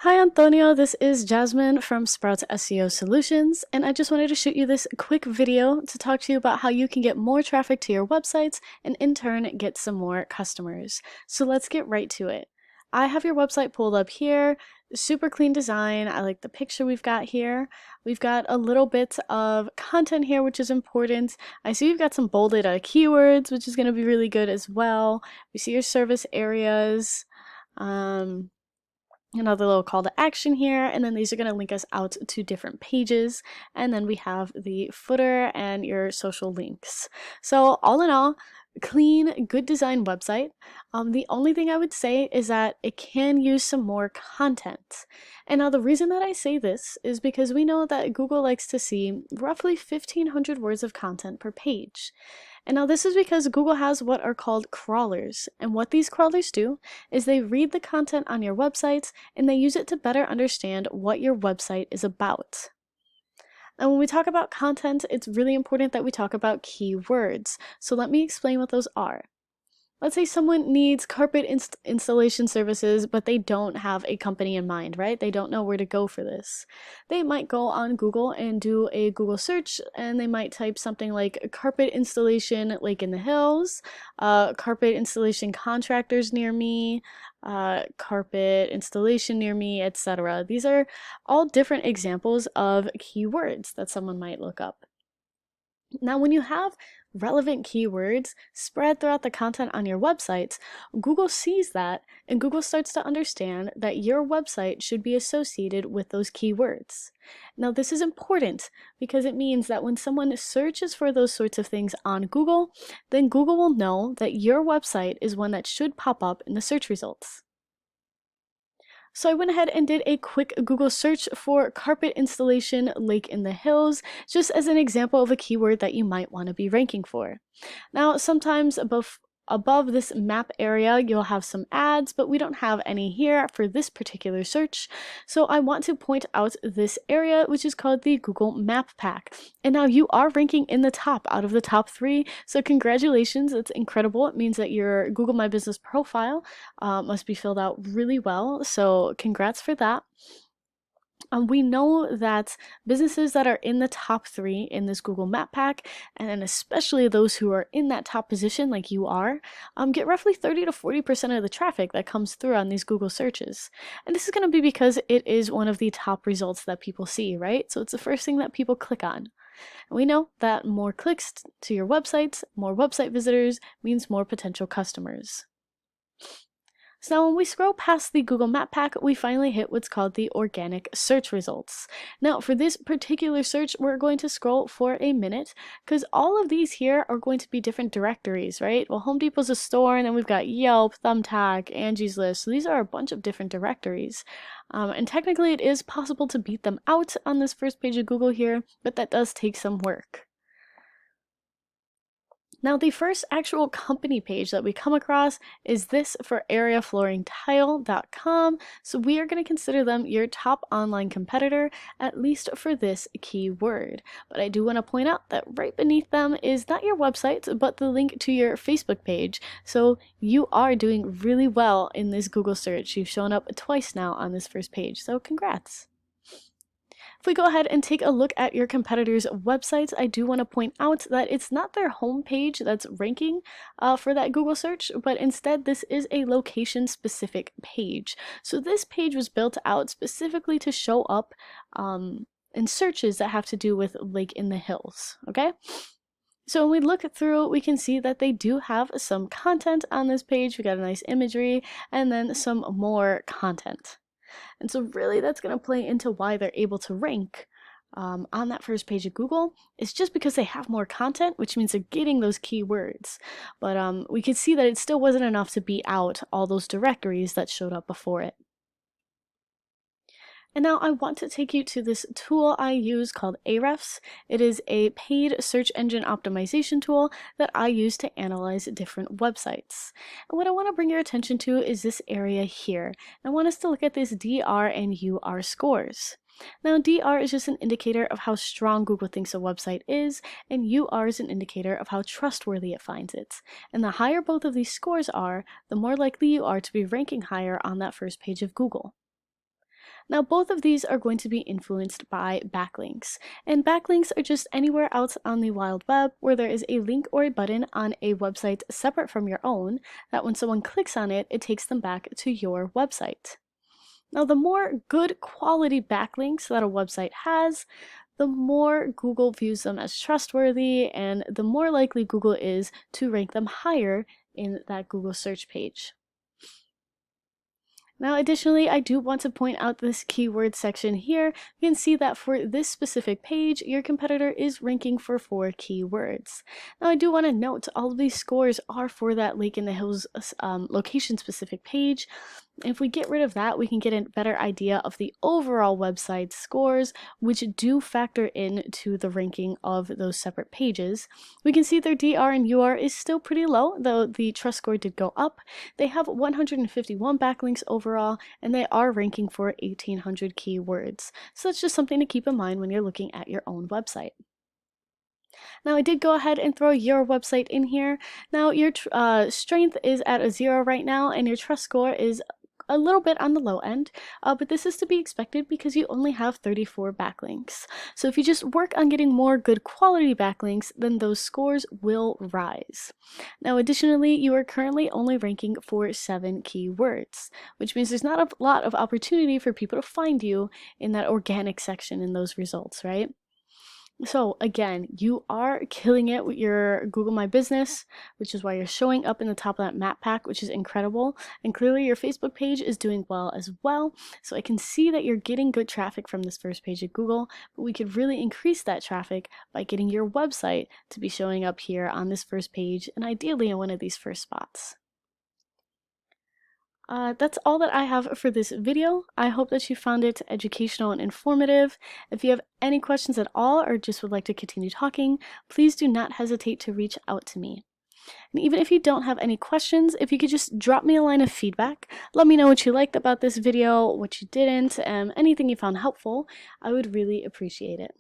Hi Antonio, this is Jasmine from Sprouts SEO Solutions, and I just wanted to shoot you this quick video to talk to you about how you can get more traffic to your websites and in turn get some more customers. So let's get right to it. I have your website pulled up here, super clean design. I like the picture we've got here. We've got a little bit of content here, which is important. I see you've got some bolded keywords, which is going to be really good as well. We see your service areas. Another little call to action here, and then these are going to link us out to different pages, and then we have the footer and your social links. So all in all, clean, good design website. The only thing I would say is that it can use some more content. And now the reason that I say this is because we know that Google likes to see roughly 1,500 words of content per page. And now this is because Google has what are called crawlers. And what these crawlers do is they read the content on your websites and they use it to better understand what your website is about. And when we talk about content, it's really important that we talk about keywords. So let me explain what those are. Let's say someone needs carpet installation services, but they don't have a company in mind, right? They don't know where to go for this. They might go on Google and do a Google search, and they might type something like carpet installation Lake in the Hills, carpet installation contractors near me, carpet installation near me, etc. These are all different examples of keywords that someone might look up. Now, when you have relevant keywords spread throughout the content on your websites, Google sees that and Google starts to understand that your website should be associated with those keywords. Now, this is important because it means that when someone searches for those sorts of things on Google, then Google will know that your website is one that should pop up in the search results. So I went ahead and did a quick Google search for carpet installation Lake in the Hills, just as an example of a keyword that you might want to be ranking for. Now, sometimes above this map area, you'll have some ads, but we don't have any here for this particular search. So I want to point out this area, which is called the Google Map Pack. And now you are ranking in the top out of the top 3. So congratulations, that's incredible. It means that your Google My Business profile must be filled out really well. So congrats for that. We know that businesses that are in the top 3 in this Google Map Pack, and then especially those who are in that top position like you are, get roughly 30 to 40% of the traffic that comes through on these Google searches. And this is going to be because it is one of the top results that people see, right? So it's the first thing that people click on. And we know that more clicks to your websites, more website visitors, means more potential customers. So now when we scroll past the Google Map Pack, we finally hit what's called the organic search results. Now for this particular search, we're going to scroll for a minute because all of these here are going to be different directories, right? Well, Home Depot's a store, and then we've got Yelp, Thumbtack, Angie's List. So these are a bunch of different directories. And technically it is possible to beat them out on this first page of Google here, but that does take some work. Now, the first actual company page that we come across is this for areaflooringtile.com. So we are going to consider them your top online competitor, at least for this keyword. But I do want to point out that right beneath them is not your website, but the link to your Facebook page. So you are doing really well in this Google search. You've shown up twice now on this first page. So congrats. If we go ahead and take a look at your competitors' websites, I do want to point out that it's not their homepage that's ranking for that Google search, but instead this is a location-specific page. So this page was built out specifically to show up in searches that have to do with Lake in the Hills, okay? So when we look through, we can see that they do have some content on this page. We got a nice imagery and then some more content. And so really that's going to play into why they're able to rank on that first page of Google. It's just because they have more content, which means they're getting those keywords. But we could see that it still wasn't enough to beat out all those directories that showed up before it. And now I want to take you to this tool I use called Ahrefs. It is a paid search engine optimization tool that I use to analyze different websites. And what I want to bring your attention to is this area here. I want us to look at this DR and UR scores. Now, DR is just an indicator of how strong Google thinks a website is, and UR is an indicator of how trustworthy it finds it. And the higher both of these scores are, the more likely you are to be ranking higher on that first page of Google. Now, both of these are going to be influenced by backlinks, and backlinks are just anywhere else on the wild web where there is a link or a button on a website separate from your own that when someone clicks on it, it takes them back to your website. Now, the more good quality backlinks that a website has, the more Google views them as trustworthy, and the more likely Google is to rank them higher in that Google search page. Now, additionally, I do want to point out this keyword section here. You can see that for this specific page, your competitor is ranking for 4 keywords. Now, I do want to note all of these scores are for that Lake in the Hills location-specific page. If we get rid of that, we can get a better idea of the overall website scores, which do factor into the ranking of those separate pages. We can see their DR and UR is still pretty low, though the trust score did go up. They have 151 backlinks overall, and they are ranking for 1,800 keywords. So that's just something to keep in mind when you're looking at your own website. Now, I did go ahead and throw your website in here. Now, your strength is at a 0 right now, and your trust score is a little bit on the low end, but this is to be expected because you only have 34 backlinks. So if you just work on getting more good quality backlinks, then those scores will rise. Now, additionally, you are currently only ranking for 7 keywords, which means there's not a lot of opportunity for people to find you in that organic section in those results, right? So again, you are killing it with your Google My Business, which is why you're showing up in the top of that map pack, which is incredible. And clearly your Facebook page is doing well as well. So I can see that you're getting good traffic from this first page of Google, but we could really increase that traffic by getting your website to be showing up here on this first page, and ideally in one of these first spots. That's all that I have for this video. I hope that you found it educational and informative. If you have any questions at all or just would like to continue talking, please do not hesitate to reach out to me. And even if you don't have any questions, if you could just drop me a line of feedback, let me know what you liked about this video, what you didn't, anything you found helpful, I would really appreciate it.